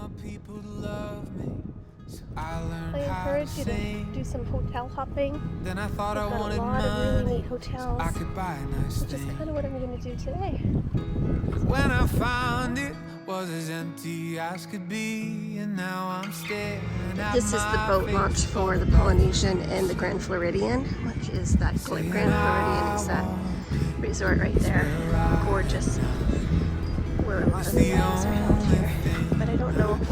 want people to love me, so I learned I how to encourage you to sing. do some hotel hopping. Then I thought I We've got wanted a lot of really money, neat hotels, I could buy a nice which is thing. kind of what I'm going to do today. When I found it, was as empty as could be, and now I'm staring at This is the boat launch for the Polynesian and the Grand Floridian, which is that Grand Floridian is that resort right there. Gorgeous. Where a lot of the weddings are held here. But I don't know if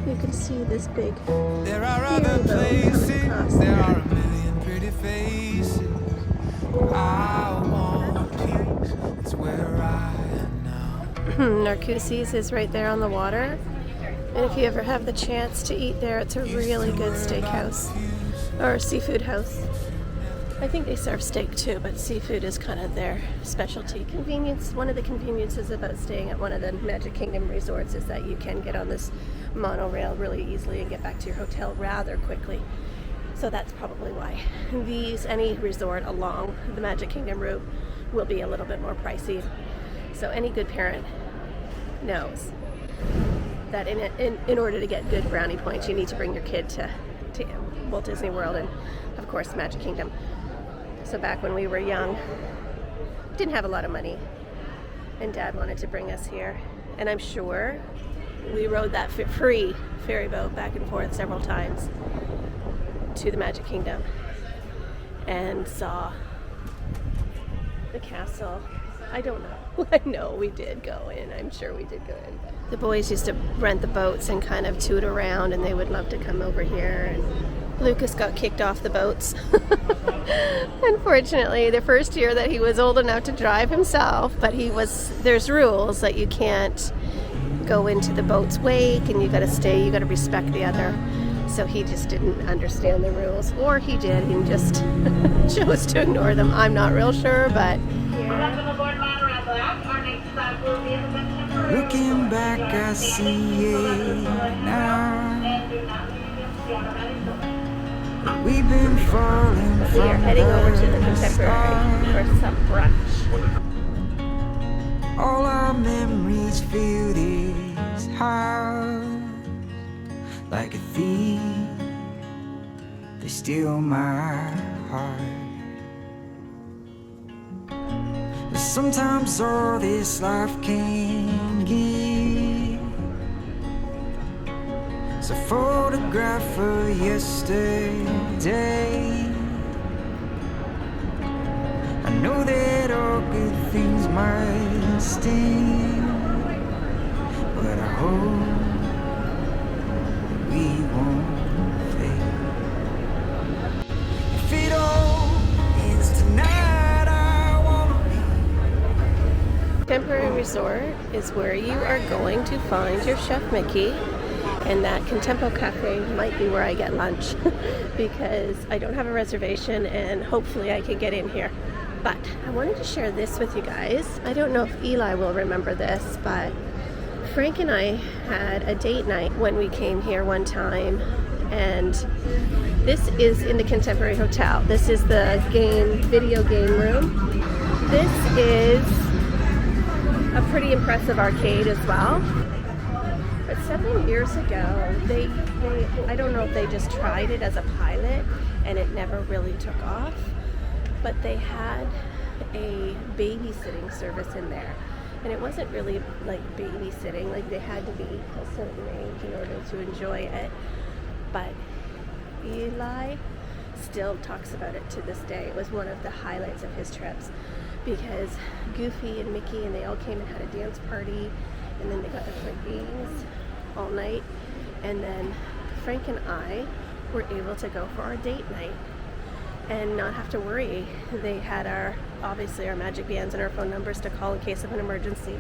you can see this big there are ferry other boat coming places, across there are there. a million pretty faces. I want peace, it's where I am now. Narcoossee's is right there on the water. And if you ever have the chance to eat there, it's a really good steakhouse or seafood house. I think they serve steak too, but seafood is kind of their specialty. Convenience, one of the conveniences about staying at one of the Magic Kingdom resorts is that you can get on this monorail really easily and get back to your hotel rather quickly. So that's probably why any resort along the Magic Kingdom route will be a little bit more pricey. So any good parent knows that in order to get good brownie points, you need to bring your kid to Walt Disney World and, of course, Magic Kingdom. So back when we were young, didn't have a lot of money, and Dad wanted to bring us here. And I'm sure we rode that free ferry boat back and forth several times to the Magic Kingdom and saw the castle. I don't know. I know we did go in. I'm sure we did go in. The boys used to rent the boats and kind of toot around, and they would love to come over here. And Lucas got kicked off the boats. Unfortunately, the first year that he was old enough to drive himself, but there's rules that you can't go into the boat's wake, and you got to respect the other. So he just didn't understand the rules, or he did, and just chose to ignore them. I'm not real sure, but Looking back, I see it now. We've been falling we from are heading over to the Contemporary stars. for some brunch. All our memories fill this house like a thief. They steal my heart. But sometimes all this life can give is a photograph of yesterday. I know that all good things might sting, but I hope we won't fade. If it all ends tonight, I wanna be. Contemporary Resort is where you are going to find your Chef Mickey, and that Contempo Cafe might be where I get lunch because I don't have a reservation and hopefully I can get in here. But I wanted to share this with you guys. I don't know if Eli will remember this, but Frank and I had a date night when we came here one time, and this is in the Contemporary Hotel. This is the video game room. This is a pretty impressive arcade as well. But several years ago, I don't know if they just tried it as a pilot and it never really took off, but they had a babysitting service in there. And it wasn't really like babysitting, like they had to be a certain age in order to enjoy it. But Eli still talks about it to this day. It was one of the highlights of his trips because Goofy and Mickey and they all came and had a dance party, and then they got to play games all night, and then Frank and I were able to go for our date night and not have to worry. They had obviously our magic bands and our phone numbers to call in case of an emergency,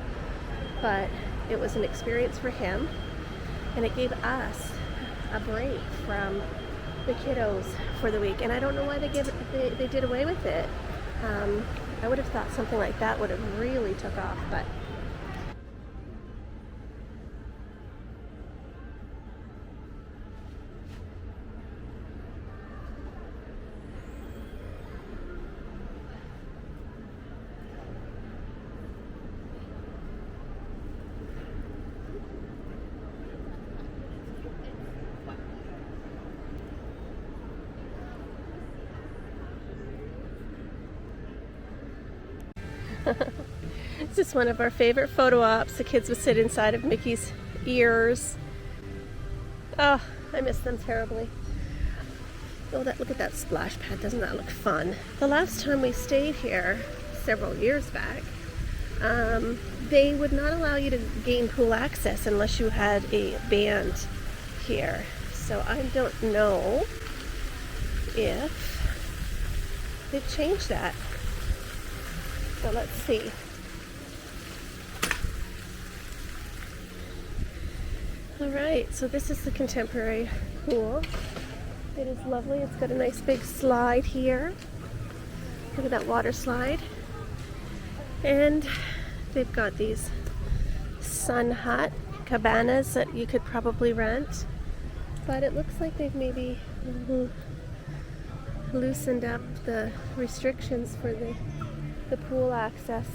but it was an experience for him, and it gave us a break from the kiddos for the week. And I don't know why they did away with it. I would have thought something like that would have really took off, but This is one of our favorite photo ops. The kids would sit inside of Mickey's ears. Oh, I miss them terribly. Oh, look at that splash pad. Doesn't that look fun? The last time we stayed here, several years back, they would not allow you to gain pool access unless you had a band here. So I don't know if they've changed that. So let's see. All right, so this is the contemporary pool. It is lovely. It's got a nice big slide here. Look at that water slide. And they've got these sun hut cabanas that you could probably rent. But it looks like they've maybe loosened up the restrictions for the pool access.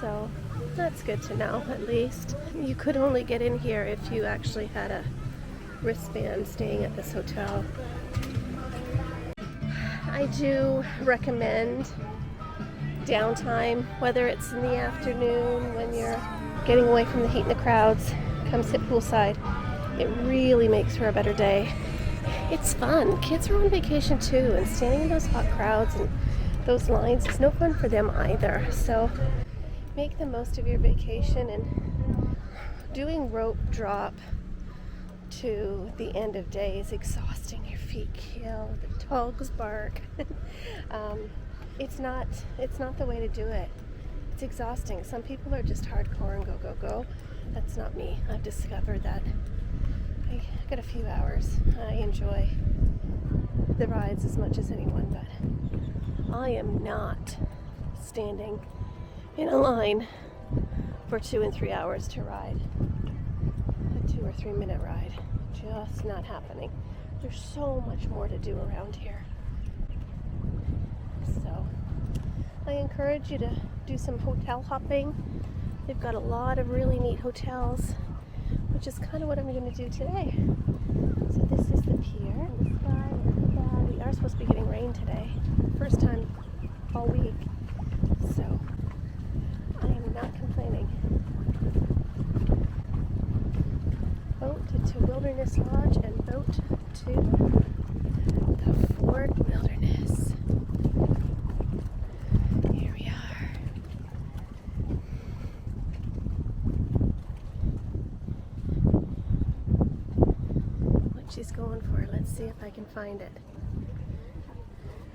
So that's good to know, at least. You could only get in here if you actually had a wristband staying at this hotel. I do recommend downtime, whether it's in the afternoon when you're getting away from the heat and the crowds, come sit poolside. It really makes for a better day. It's fun. Kids are on vacation too, and standing in those hot crowds and those lines is no fun for them either. So make the most of your vacation, and doing rope drop to the end of day is exhausting. Your feet kill, the dogs bark. It's not the way to do it. It's exhausting. Some people are just hardcore and go. That's not me. I've discovered that I got a few hours. I enjoy the rides as much as anyone, but I am not standing in a line for 2 and 3 hours to ride a 2 or 3 minute ride. Just not happening. There's so much more to do around here. So I encourage you to do some hotel hopping. They've got a lot of really neat hotels, which is kind of what I'm going to do today. So this is the pier. The sky, we are supposed to be getting rain today. First time all week. So I am not complaining. Boat to Wilderness Lodge and boat to the Fort Wilderness. Here we are. What she's going for. Let's see if I can find it.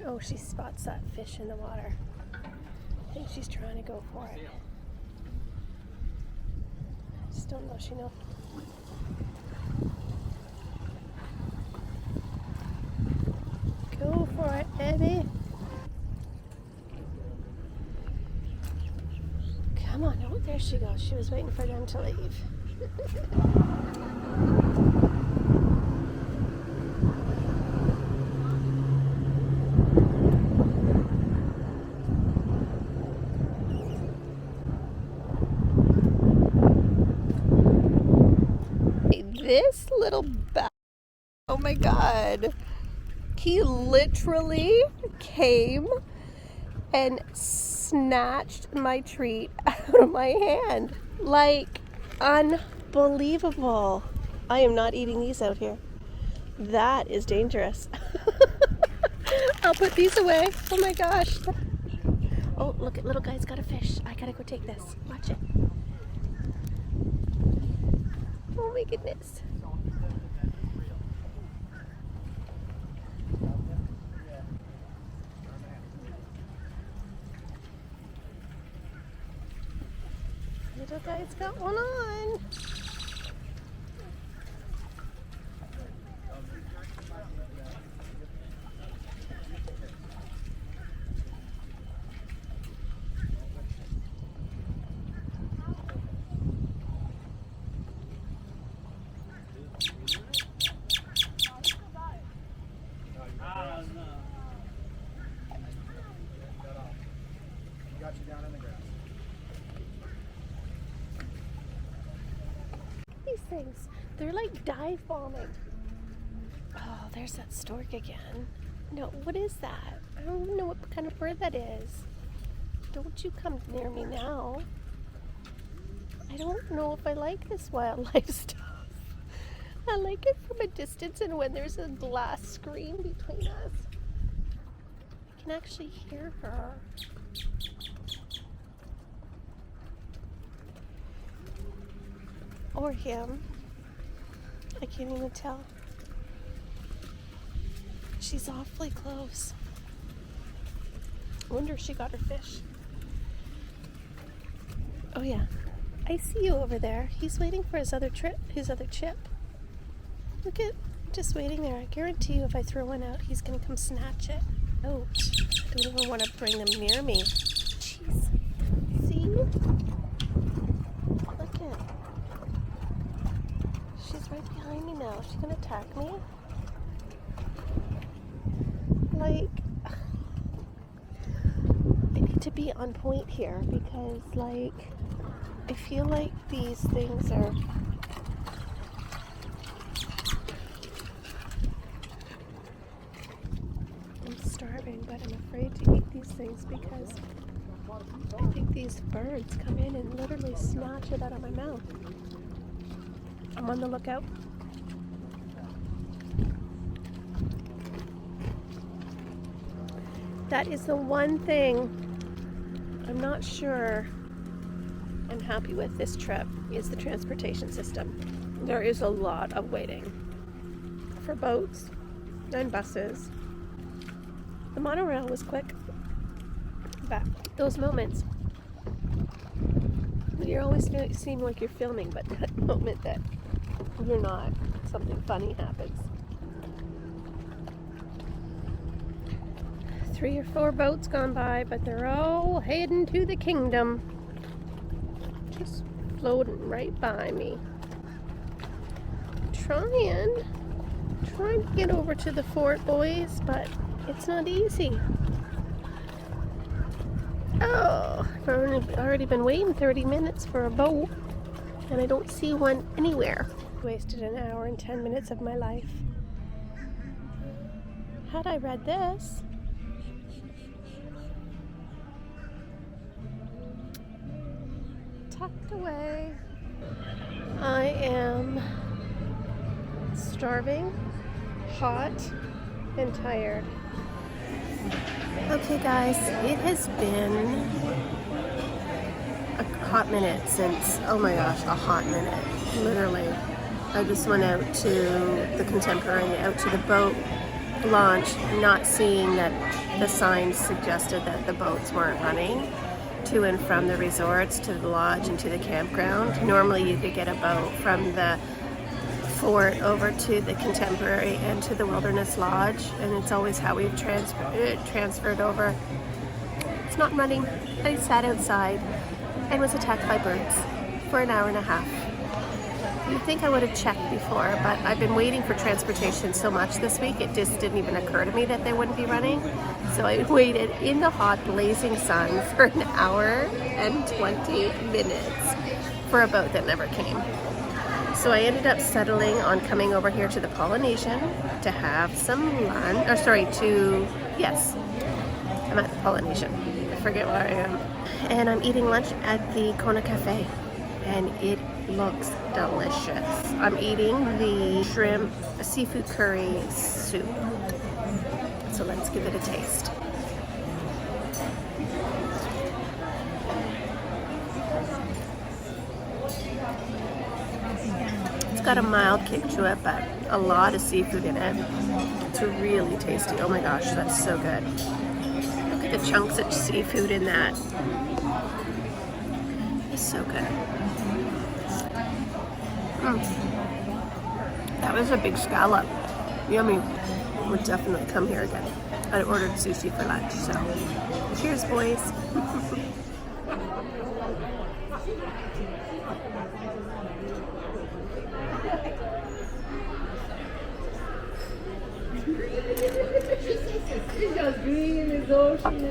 Oh, she spots that fish in the water. I think she's trying to go for it. I just don't know if she knows. Go for it, Eddie. Come on. Oh, there she goes. She was waiting for them to leave. This little bat. Oh my God. He literally came and snatched my treat out of my hand. Like, unbelievable. I am not eating these out here. That is dangerous. I'll put these away. Oh my gosh. Oh, look at little guy's got a fish. I gotta go take this. Watch it. Oh my goodness. Little guy's got one on. Got you down in the grass. These things, they're like dive bombing. Oh, there's that stork again. No, what is that? I don't even know what kind of bird that is. Don't you come near me now. I don't know if I like this wildlife stuff. I like it from a distance and when there's a glass screen between us. I can actually hear her. Or him. I can't even tell. She's awfully close. I wonder if she got her fish. Oh yeah, I see you over there. He's waiting for his other chip. Look at, just waiting there. I guarantee you if I throw one out, he's gonna come snatch it. Oh, I don't even want to bring them near me. Jeez. See? Look at. She's right behind me now. Is she gonna attack me? Like, I need to be on point here because, like, I feel like these things are. I'm starving, but I'm afraid to eat these things because I think these birds come in and literally snatch it out of my mouth. I'm on the lookout. That is the one thing I'm not sure I'm happy with this trip is the transportation system. There is a lot of waiting for boats and buses. The monorail was quick, but those moments, you always seem like you're filming, but that moment that you're not, something funny happens. 3 or 4 boats gone by, but they're all heading to the kingdom. Just floating right by me. Trying to get over to the fort, boys, but it's not easy. Oh, I've already been waiting 30 minutes for a boat, and I don't see one anywhere. Wasted an hour and 10 minutes of my life. Had I read this, tucked away. I am starving, hot, and tired. Okay guys, it has been a hot minute since, oh my gosh, a hot minute, literally. I just went out to the Contemporary, out to the boat launch, not seeing that the signs suggested that the boats weren't running to and from the resorts, to the lodge, and to the campground. Normally you could get a boat from the fort over to the Contemporary and to the Wilderness Lodge, and it's always how we've transferred over. It's not running. I sat outside and was attacked by birds for an hour and a half. You'd think I would have checked before, but I've been waiting for transportation so much this week, it just didn't even occur to me that they wouldn't be running. So I waited in the hot, blazing sun for an hour and 20 minutes for a boat that never came. So I ended up settling on coming over here to the Polynesian to have some lunch, yes, I'm at the Polynesian. I forget where I am. And I'm eating lunch at the Kona Cafe, and it looks delicious. I'm eating the shrimp seafood curry soup. So let's give it a taste. It's got a mild kick to it, but a lot of seafood in it. It's really tasty. Oh my gosh, that's so good. Look at the chunks of seafood in that. It's so good. That was a big scallop. Yummy. Would definitely come here again. I ordered sushi for lunch, so cheers, boys. He's just green in his ocean.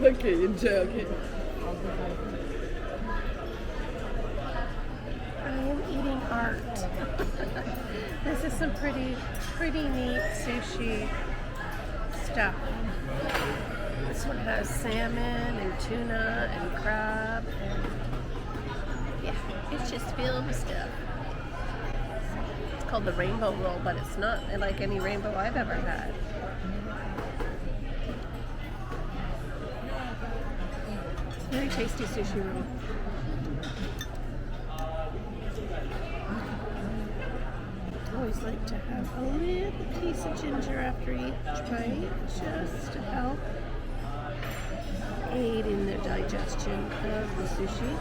Okay, you're joking. I am eating art. This is some pretty neat sushi. It's stuff. This one has salmon and tuna and crab. Yeah, it's just filled with stuff. It's called the rainbow roll, but it's not like any rainbow I've ever had. It's a very tasty sushi roll. I always like to have a little piece of ginger after each bite, just to help aid in the digestion of the sushi.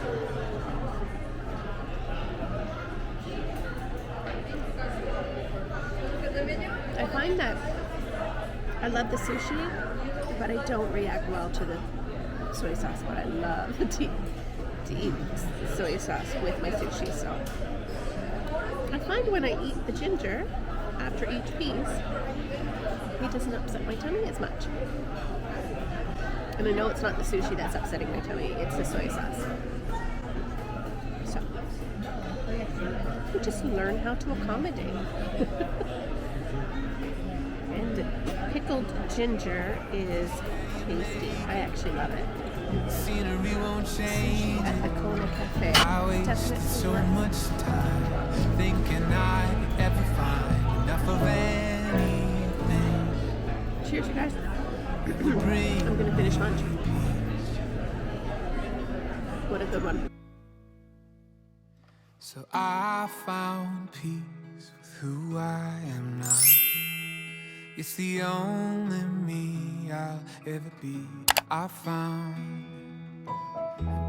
I find that I love the sushi, but I don't react well to the soy sauce, but I love to eat the soy sauce with my sushi, so I find when I eat the ginger after each piece, it doesn't upset my tummy as much. And I know it's not the sushi that's upsetting my tummy, it's the soy sauce. So, you just learn how to accommodate. And pickled ginger is tasty. I actually love it. Scenery won't change. At the Kona Cafe. I wasted so much time thinking I'd ever find enough of anything. Cheers, you guys. I'm gonna finish lunch. What a good one. So I found peace with who I am now. It's the only me I'll ever be. I found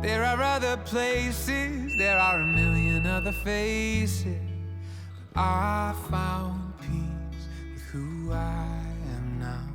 there are other places, there are a million other faces, but I found peace with who I am now.